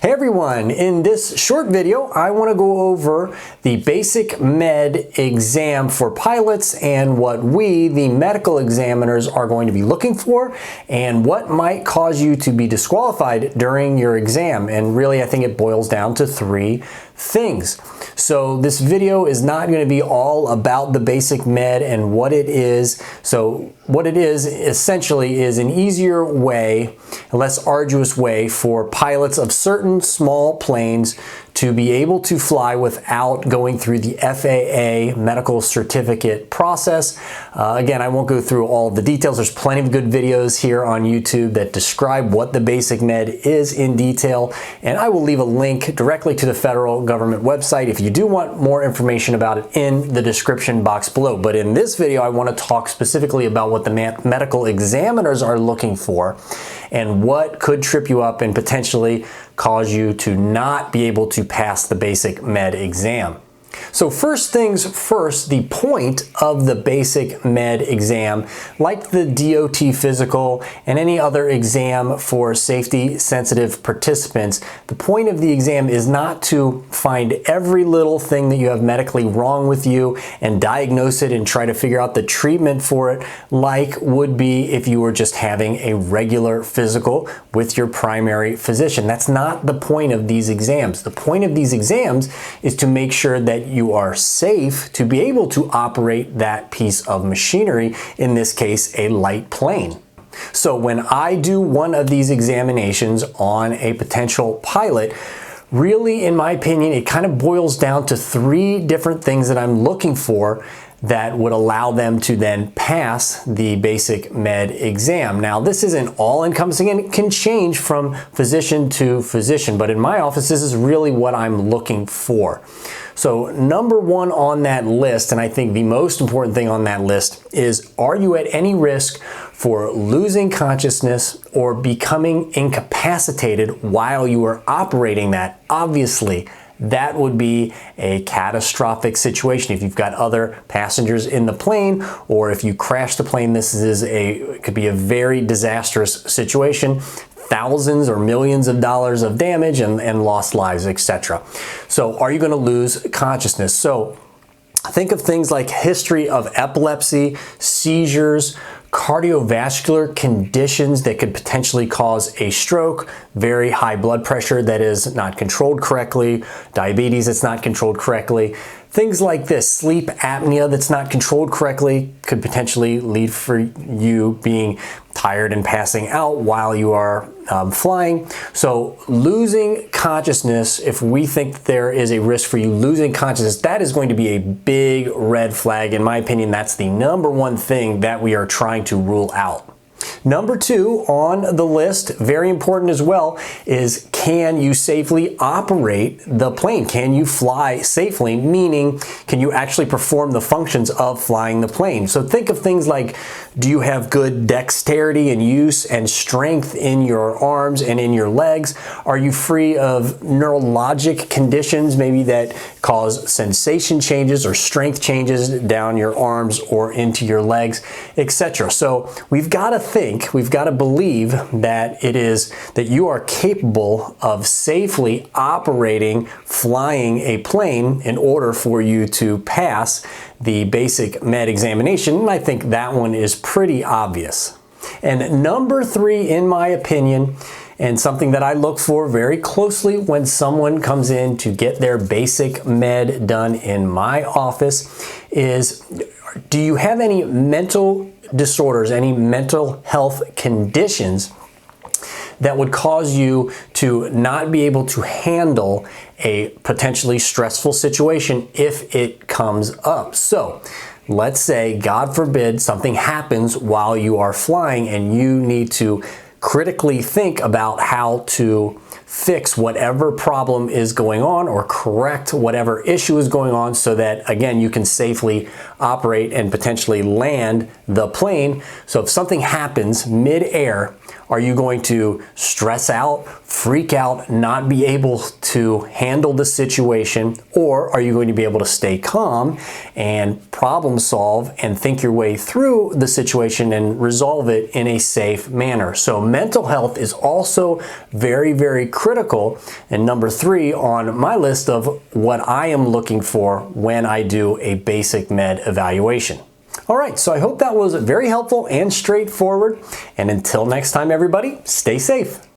Hey everyone, in this short video, I want to go over the basic med exam for pilots and what we, the medical examiners, are going to be looking for and what might cause you to be disqualified during your exam. And really, I think it boils down to three things. So this video is not going to be all about the basic med and what it is. So what it is essentially is an easier way, a less arduous way for pilots of certain small planes to be able to fly without going through the FAA medical certificate process. Again, I won't go through all the details. There's plenty of good videos here on YouTube that describe what the basic med is in detail, and I will leave a link directly to the federal government website if you do want more information about it in the description box below. But in this video, I want to talk specifically about what the medical examiners are looking for and what could trip you up and potentially cause you to not be able to pass the basic med exam. So first things first, the point of the basic med exam, like the DOT physical and any other exam for safety sensitive participants, the point of the exam is not to find every little thing that you have medically wrong with you and diagnose it and try to figure out the treatment for it, like would be if you were just having a regular physical with your primary physician. That's not the point of these exams. The point of these exams is to make sure that you are safe to be able to operate that piece of machinery, in this case, a light plane. So when I do one of these examinations on a potential pilot, really, in my opinion, it kind of boils down to three different things that I'm looking for that would allow them to then pass the basic med exam. Now, this isn't all-encompassing and it can change from physician to physician, but in my office, this is really what I'm looking for. So number one on that list, and I think the most important thing on that list, is are you at any risk for losing consciousness or becoming incapacitated while you are operating that? Obviously, that would be a catastrophic situation. If you've got other passengers in the plane, or if you crash the plane, it could be a very disastrous situation. Thousands or millions of dollars of damage and lost lives, etc. So are you going to lose consciousness? So think of things like history of epilepsy, seizures, cardiovascular conditions that could potentially cause a stroke, very high blood pressure that is not controlled correctly, diabetes that's not controlled correctly. Things like this, sleep apnea that's not controlled correctly could potentially lead for you being tired and passing out while you are flying. So losing consciousness, if we think that there is a risk for you losing consciousness, that is going to be a big red flag. In my opinion, that's the number one thing that we are trying to rule out. Number two on the list, very important as well, is can you safely operate the plane? Can you fly safely? Meaning, can you actually perform the functions of flying the plane? So think of things like, do you have good dexterity and use and strength in your arms and in your legs? Are you free of neurologic conditions, maybe that cause sensation changes or strength changes down your arms or into your legs, etc.? So we've got to believe that you are capable of safely operating, flying a plane in order for you to pass the basic med examination. And I think that one is pretty obvious. And number three, in my opinion, and something that I look for very closely when someone comes in to get their basic med done in my office, is do you have any mental disorders, any mental health conditions that would cause you to not be able to handle a potentially stressful situation if it comes up? So let's say, God forbid, something happens while you are flying and you need to critically think about how to fix whatever problem is going on or correct whatever issue is going on so that, again, you can safely operate and potentially land the plane. So if something happens mid-air, Are you going to stress out, freak out, not be able to handle the situation? Or are you going to be able to stay calm and problem solve and think your way through the situation and resolve it in a safe manner? So mental health is also very, very critical, and number 3 on my list of what I am looking for when I do a basic med evaluation. All right, so I hope that was very helpful and straightforward. And until next time, everybody, stay safe.